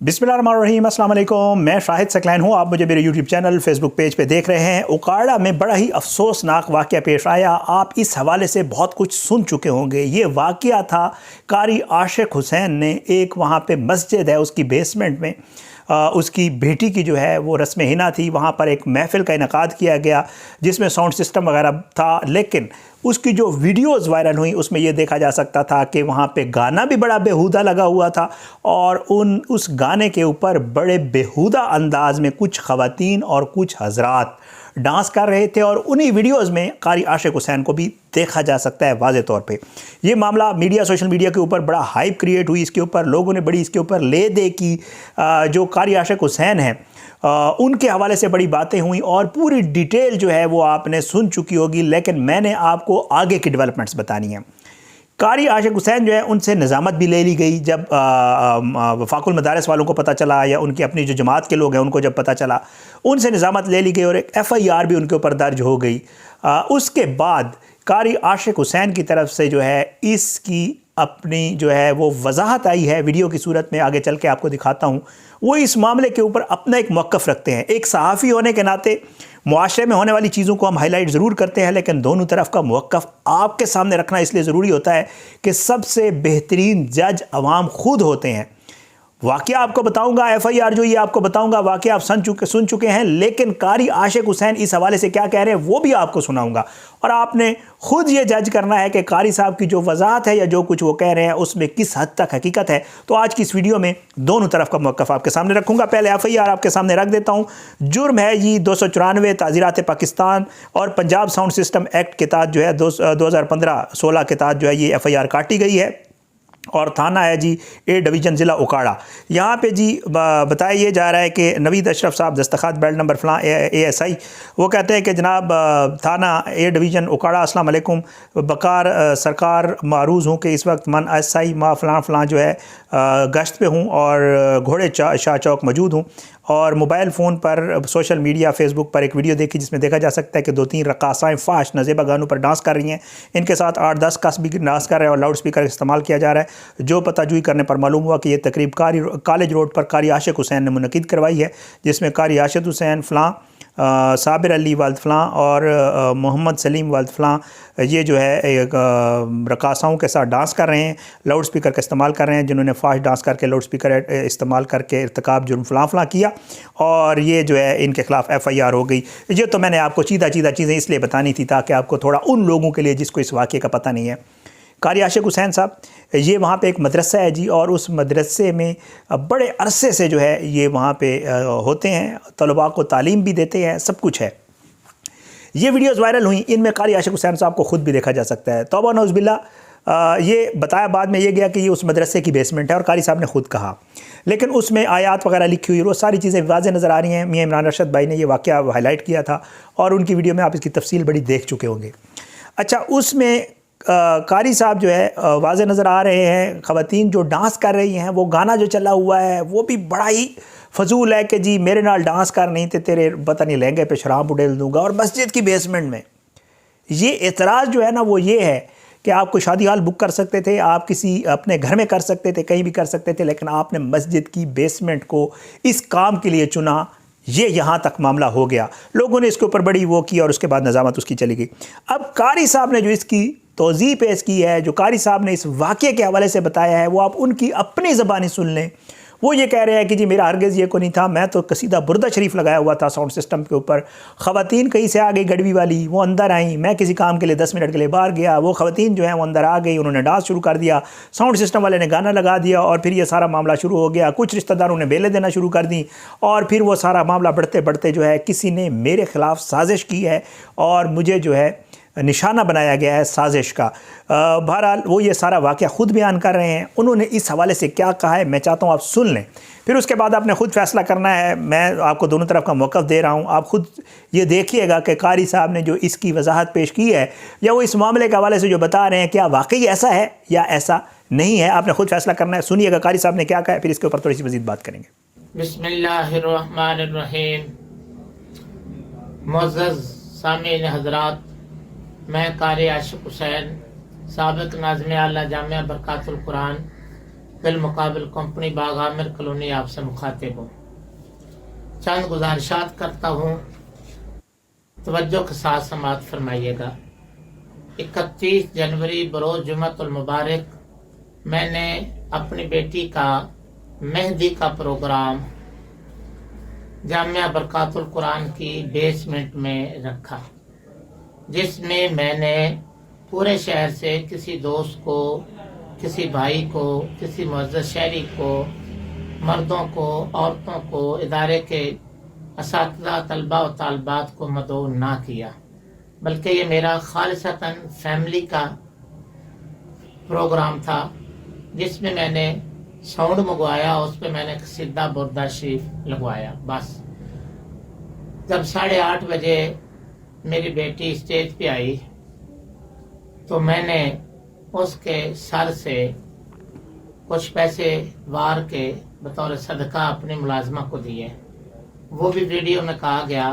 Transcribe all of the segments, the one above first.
बिस्मिल्लाहिर्रहमानिर्रहीम, अस्सलाम वालेकुम। मैं शाहिद सकलैन हूँ। आप मुझे मेरे यूट्यूब चैनल फेसबुक पेज पे देख रहे हैं। उकाड़ा में बड़ा ही अफसोसनाक वाक़या पेश आया। आप इस हवाले से बहुत कुछ सुन चुके होंगे। ये वाक़या था कारी आशिक हुसैन ने एक वहाँ पे मस्जिद है उसकी बेसमेंट में उसकी बेटी की जो है वो रस्म हिना थी। वहाँ पर एक महफ़िल का इनकाद किया गया जिसमें साउंड सिस्टम वगैरह था, लेकिन उसकी जो वीडियोज़ वायरल हुई उसमें ये देखा जा सकता था कि वहाँ पे गाना भी बड़ा बेहुदा लगा हुआ था और उस गाने के ऊपर बड़े बेहुदा अंदाज में कुछ ख़वातीन और कुछ हज़रात डांस कर रहे थे और उन्हीं वीडियोज़ में कारी आशिक हुसैन को भी देखा जा सकता है वाज़े तौर पे। ये मामला सोशल मीडिया के ऊपर बड़ा हाइप क्रिएट हुई। इसके ऊपर लोगों ने बड़ी इसके ऊपर ले दे की जो कारी आशिक हुसैन हैं उनके हवाले से बड़ी बातें हुई और पूरी डिटेल जो है वो आपने सुन चुकी होगी, लेकिन मैंने आपको आगे की डेवलपमेंट्स बतानी है। कारी आशिक हुसैन जो है उनसे निज़ामत भी ले ली गई। जब वफाकुल मदारिस वालों को पता चला या उनकी अपनी जो जमात के लोग हैं उनको जब पता चला, उनसे निज़ामत ले ली गई और एक FIR भी उनके ऊपर दर्ज हो गई। उसके बाद कारी आशिक हुसैन की तरफ से जो है इसकी अपनी जो है वो वजाहत आई है वीडियो की सूरत में। आगे चल के आपको दिखाता हूँ। वो इस मामले के ऊपर अपना एक मौक़िफ़ रखते हैं। एक सहाफ़ी होने के नाते मुआशरे में होने वाली चीज़ों को हम हाईलाइट ज़रूर करते हैं, लेकिन दोनों तरफ का मौक़िफ़ आपके सामने रखना इसलिए ज़रूरी होता है कि सबसे बेहतरीन जज अवाम ख़ुद होते हैं। वाक़या आपको बताऊंगा, FIR जो ये आपको बताऊंगा, वाक़या आप सुन चुके हैं, लेकिन कारी आशिक हुसैन इस हवाले से क्या कह रहे हैं वो भी आपको सुनाऊंगा और आपने ख़ुद ये जज करना है कि कारी साहब की जो वजाहत है या जो कुछ वो कह रहे हैं उसमें किस हद तक हकीकत है। तो आज की इस वीडियो में दोनों तरफ का मौक़िफ़ आपके सामने रखूँगा। पहले FIR आपके सामने रख देता हूँ। जुर्म है जी 294 ताज़ीरात पाकिस्तान और पंजाब साउंड सिस्टम एक्ट के तहत जो है 2015-16 के तहत जो है ये FIR काटी गई है और थाना है जी A डिवीज़न ज़िला उकाड़ा। यहाँ पे जी बताया ये जा रहा है कि नवीद अशरफ साहब दस्तखत बेल्ट नंबर फलां ASI वो कहते हैं कि जनाब थाना A डिवीज़न उकाड़ा, अस्सलाम वालेकुम, बकार सरकार मारूज़ हूँ कि इस वक्त मन SI माँ फलां जो है गश्त पे हूँ और घोड़े शाह चौक मौजूद हूँ और मोबाइल फ़ोन पर सोशल मीडिया फेसबुक पर एक वीडियो देखी जिसमें देखा जा सकता है कि 2-3 रक़ासाएँ फ़ाश नज़ेबा गानों पर डांस कर रही हैं। इनके साथ 8-10 कस भी डांस कर रहे हैं और लाउड स्पीकर इस्तेमाल किया जा रहा है। जो पताजुई करने पर मालूम हुआ कि ये तकरीब कॉलेज रोड पर कारी आशिक हुसैन ने मुनक़िद करवाई है, जिसमें कारी आशिक हुसैन फ़लाँ, साबिर अली वाल्द फ़लाँ और मोहम्मद सलीम वाल्द फ़लाँ ये जो है एक रक़ासाओं के साथ डांस कर रहे हैं, लाउड स्पीकर का इस्तेमाल कर रहे हैं, जिन्होंने फास्ट डांस करके लाउड स्पीकर इस्तेमाल करके इर्तिकाब जुर्म फ़लाँ किया और ये जो है इनके ख़िलाफ़ FIR हो गई। ये तो मैंने आपको सीधा चीज़ें इसलिए बतानी थी ताकि आपको थोड़ा उन लोगों के लिए जिसको इस वाक़े का पता नहीं है। कारी आशिक हुसैन साहब ये वहाँ पे एक मदरसा है जी और उस मदरसे में बड़े अरसे से जो है ये वहाँ पे होते हैं, तलबा को तालीम भी देते हैं, सब कुछ है। ये वीडियोस वायरल हुई, इनमें कारी आशिक हुसैन साहब को ख़ुद भी देखा जा सकता है। तौबा नौज़ बिल्लाह ये बताया बाद में ये गया कि ये उस मदरसे की बेसमेंट है और कारी साहब ने ख़ुद कहा, लेकिन उसमें आयात वगैरह लिखी हुई वो सारी चीज़ें वाज़ेह नज़र आ रही हैं। मियाँ इमरान अरशद भाई ने ये वाक़या हाईलाइट किया था और उनकी वीडियो में आप इसकी तफसील बड़ी देख चुके होंगे। अच्छा, उसमें कारी साहब जो है वाज़े नज़र आ रहे हैं। ख़वातीन जो डांस कर रही हैं, वो गाना जो चला हुआ है वो भी बड़ा ही फजूल है कि जी मेरे नाल डांस कर नहीं थे तेरे पता नहीं लहंगे पे शराब उड़ेल दूंगा। और मस्जिद की बेसमेंट में ये एतराज़ जो है ना वो ये है कि आप कोई शादी हाल बुक कर सकते थे, आप किसी अपने घर में कर सकते थे, कहीं भी कर सकते थे, लेकिन आपने मस्जिद की बेसमेंट को इस काम के लिए चुना। ये यहाँ तक मामला हो गया, लोगों ने इसके ऊपर बड़ी वो की और उसके बाद निज़ामत उसकी चली गई। अब कारी साहब ने जो इसकी तौज़ीह पेश की है, जो कारी साहब ने इस वाक़े के हवाले से बताया है, वो आप उनकी अपनी ज़बानी सुन लें। वो ये कह रहे हैं कि जी मेरा हरगिज़ ये को नहीं था, मैं तो कसीदा बुर्दा शरीफ लगाया हुआ था साउंड सिस्टम के ऊपर। ख़वातीन कहीं से आ गई गड़वी वाली, वो अंदर आई, मैं किसी काम के लिए 10 मिनट के लिए बाहर गया, वो ख़वातीन जो हैं वो अंदर आ गई, उन्होंने डांस शुरू कर दिया, साउंड सिस्टम वाले ने गाना लगा दिया और फिर ये सारा मामला शुरू हो गया। कुछ रिश्तेदारों ने बेलें देना शुरू कर दी और फिर वो सारा मामला बढ़ते बढ़ते जो है किसी ने मेरे ख़िलाफ़ साजिश की है और मुझे जो है निशाना बनाया गया है साजिश का। बहरहाल वो ये सारा वाक़या ख़ुद बयान कर रहे हैं। उन्होंने इस हवाले से क्या कहा है मैं चाहता हूँ आप सुन लें, फिर उसके बाद आपने ख़ुद फ़ैसला करना है। मैं आपको दोनों तरफ का मौक़िफ़ दे रहा हूँ, आप ख़ुद ये देखिएगा कि कारी साहब ने जो इसकी वजाहत पेश की है या वो इस मामले के हवाले से जो बता रहे हैं क्या वाकई ऐसा है या ऐसा नहीं है। आपने ख़ुद फ़ैसला करना है। सुनिएगा कारी साहब ने क्या कहा है, फिर इसके ऊपर थोड़ी सी मज़ीद बात करेंगे। बिस्मिल्लाहिर्रहमानिर्रहीम। मुअज़्ज़ज़ सामीन हज़रात, मैं कारी आशिक हुसैन, साबिक़ नाज़िम आला जामिया बरकातुल कुरान, بالمقابل कंपनी बाग आमिर कॉलोनी आपसे मुखातिब हूँ। चंद गुजारिशात करता हूँ, तवज्जो के साथ समाअत फरमाइएगा। 31 जनवरी बरोज़ जुम्मतुल मुबारक मैंने अपनी बेटी का मेहंदी का प्रोग्राम जामिया बरकातुल कुरान की बेसमेंट में रखा, जिसमें मैंने पूरे शहर से किसी दोस्त को, किसी भाई को, किसी मुअज़्ज़ज़ शहरी को, मर्दों को, औरतों को, इदारे के असातिज़ा, तलबा और तालिबात को मदऊ ना किया, बल्कि ये मेरा खालिसतन फैमिली का प्रोग्राम था, जिसमें मैंने साउंड मंगवाया, उस पर मैंने कसीदा बुर्दा शरीफ लगवाया। बस जब 8:30 बजे मेरी बेटी स्टेज पे आई तो मैंने उसके सर से कुछ पैसे वार के बतौर सदका अपनी मुलाजमा को दिए। वो भी वीडियो में कहा गया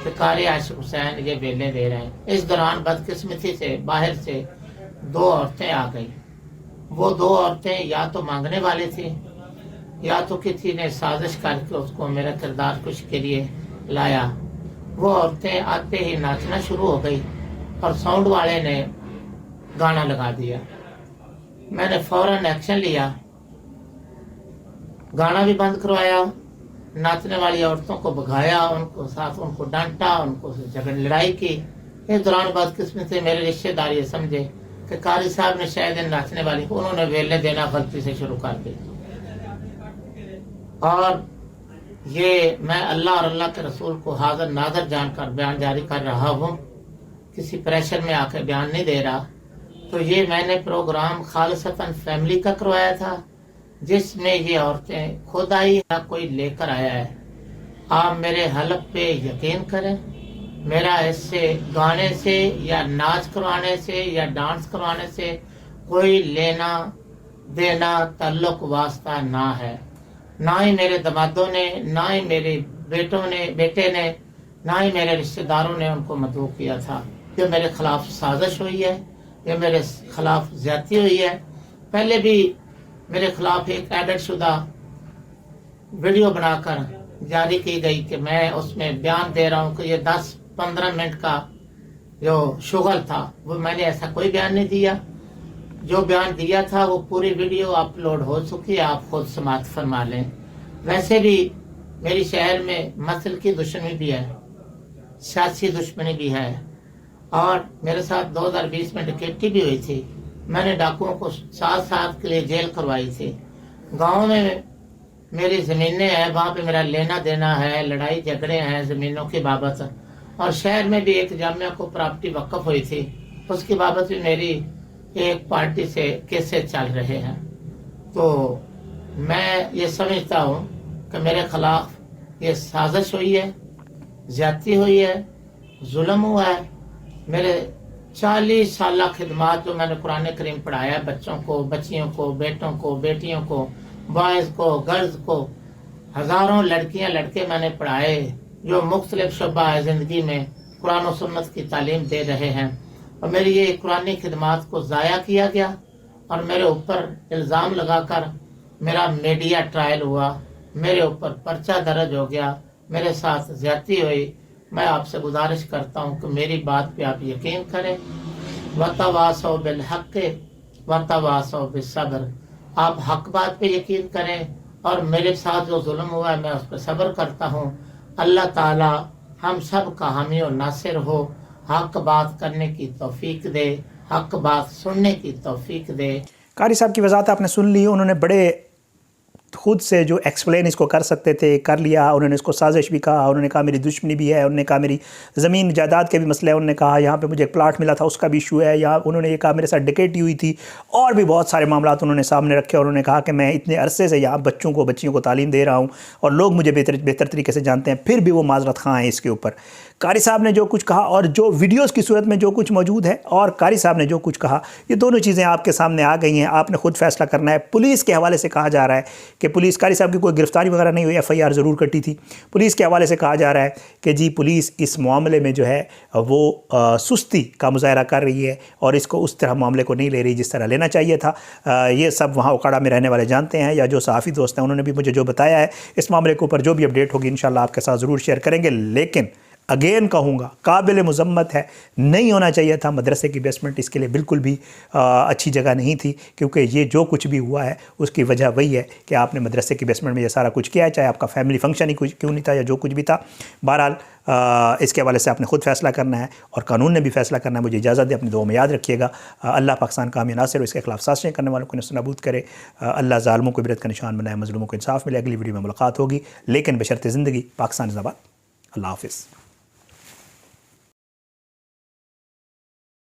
कि कारी आशिक हुसैन ये बेले दे रहे हैं। इस दौरान बदकिस्मती से बाहर से 2 औरतें आ गई। वो 2 औरतें या तो मांगने वाली थी या तो किसी ने साजिश करके उसको मेरा किरदार कुछ के लिए लाया। वो औरतें आते ही नाचना शुरू हो गई और साउंड वाले ने गाना लगा दिया। मैंने फौरन एक्शन लिया, गाना भी बंद करवाया, नाचने वाली औरतों को भगाया, उनको डांटा, उनको झगड़ लड़ाई की। इस दौरान बदकिस्मती से मेरे रिश्तेदार ये समझे कि कारी साहब ने शायद इन नाचने वाली को उन्होंने वेले देना गलती से शुरू कर दी। और ये मैं अल्लाह और अल्लाह के रसूल को हाजिर नाजर जानकर बयान जारी कर रहा हूँ, किसी प्रेशर में आकर बयान नहीं दे रहा। तो ये मैंने प्रोग्राम खालिसतन फैमिली का करवाया था, जिसमें ये औरतें खुद आई या कोई लेकर आया है। आप मेरे हलफ पे यकीन करें, मेरा इससे गाने से या नाच करवाने से या डांस करवाने से कोई लेना देना ताल्लुक वास्ता ना है। ना ही मेरे दमादों ने, ना ही मेरे बेटे ने, ना ही मेरे रिश्तेदारों ने उनको मदऊ किया था। ये मेरे खिलाफ साजिश हुई है, ये मेरे खिलाफ ज्यादती हुई है। पहले भी मेरे खिलाफ एक एडिट शुदा वीडियो बनाकर जारी की गई कि मैं उसमें बयान दे रहा हूँ कि ये 10-15 मिनट का जो शुगल था, वो मैंने ऐसा कोई बयान नहीं दिया। जो बयान दिया था वो पूरी वीडियो अपलोड हो चुकी है, आप खुद समाअत फरमा लें। वैसे भी मेरी शहर में मसल की दुश्मनी भी है, सियासी दुश्मनी भी है, और मेरे साथ 2020 में डकैती भी हुई थी। मैंने डाकुओं को 7 साल के लिए जेल करवाई थी। गांव में मेरी ज़मीनें हैं, वहाँ पे मेरा लेना देना है, लड़ाई झगड़े हैं ज़मीनों की बाबत। और शहर में भी एक जामिया को प्रॉपर्टी वक्फ हुई थी, उसकी बाबत भी मेरी एक पार्टी से केसेस चल रहे हैं। तो मैं ये समझता हूँ कि मेरे खिलाफ ये साजिश हुई है, ज्यादती हुई है, जुल्म हुआ है। मेरे 40 साल खिदमत जो मैंने कुरान करीम पढ़ाया बच्चों को, बच्चियों को, बेटों को, बेटियों को, बॉयज़ को, गर्ल्स को, हज़ारों लड़कियां लड़के मैंने पढ़ाए जो मुख्तलिफ शोबा है ज़िंदगी में कुरान और सुन्नत की तालीम दे रहे हैं। और मेरी ये कुरानी खिदमत को ज़ाया किया गया और मेरे ऊपर इल्ज़ाम लगाकर मेरा मीडिया ट्रायल हुआ, मेरे ऊपर पर्चा दर्ज हो गया, मेरे साथ ज्यादती हुई। मैं आपसे गुजारिश करता हूँ कि मेरी बात पे आप यकीन करें। वतवासौ बिल हक़ वतवासौ बिस्सब्र, आप हक बात पे यकीन करें और मेरे साथ जो जुल्म हुआ है मैं उस पर सब्र करता हूँ। अल्लाह ताला हम सब का हामी और नासिर हो, हक बात करने की तौफीक दे, हक बात सुनने की तौफीक दे। कारी साहब की वजाहत आपने सुन ली, उन्होंने बड़े खुद से जो एक्सप्लेन इसको कर सकते थे कर लिया। उन्होंने इसको साजिश भी कहा, उन्होंने कहा मेरी दुश्मनी भी है, उन्होंने कहा मेरी ज़मीन जायदाद के भी मसले हैं, उन्होंने कहा यहाँ पे मुझे एक प्लाट मिला था उसका भी इशू है, यहाँ उन्होंने ये कहा मेरे साथ डकैती हुई थी, और भी बहुत सारे मामला उन्होंने सामने रखे। और उन्होंने कहा कि मैं इतने अरसे से यहाँ बच्चियों को तालीम दे रहा हूँ और लोग मुझे बेहतर तरीके से जानते हैं, फिर भी वो माजरत खां हैं इसके ऊपर। قاری صاحب نے جو کچھ کہا اور جو ویڈیوز کی صورت میں جو کچھ موجود ہے اور قاری صاحب نے جو کچھ کہا، یہ دونوں چیزیں آپ کے سامنے آ گئی ہیں. آپ نے خود فیصلہ کرنا ہے. پولیس کے حوالے سے کہا جا رہا ہے کہ پولیس، قاری صاحب کی کوئی گرفتاری وغیرہ نہیں ہوئی، FIR ضرور کٹی تھی. پولیس کے حوالے سے کہا جا رہا ہے کہ جی پولیس اس معاملے میں جو ہے وہ سستی کا مظاہرہ کر رہی ہے اور اس کو اس طرح معاملے کو نہیں لے رہی جس طرح لینا چاہیے تھا. یہ سب وہاں اوکاڑا میں رہنے والے جانتے ہیں، یا جو صحافی دوست ہیں انہوں نے بھی مجھے جو بتایا ہے. اس معاملے کے اوپر جو بھی اپڈیٹ ہوگی انشاءاللہ آپ کے ساتھ ضرور شیئر کریں گے. لیکن اگین کہوں گا، قابل مذمت ہے، نہیں ہونا چاہیے تھا. مدرسے کی بیسمنٹ اس کے لیے بالکل بھی اچھی جگہ نہیں تھی، کیونکہ یہ جو کچھ بھی ہوا ہے اس کی وجہ وہی ہے کہ آپ نے مدرسے کی بیسمنٹ میں یہ سارا کچھ کیا ہے، چاہے آپ کا فیملی فنکشن ہی کیوں نہیں تھا یا جو کچھ بھی تھا. بہرحال اس کے حوالے سے آپ نے خود فیصلہ کرنا ہے اور قانون نے بھی فیصلہ کرنا ہے. مجھے اجازت دے، اپنی دعاؤں میں یاد رکھیے گا. اللہ پاکستان کا حامی ناصر اور اس کے خلاف سازشیں کرنے والوں کو نابود کرے. اللہ ظالموں کو عبرت کا نشان بنائے، مظلوموں کو انصاف ملے. اگلی ویڈیو میں ملاقات ہوگی، لیکن بشرط زندگی. پاکستان زندہ باد. اللہ حافظ.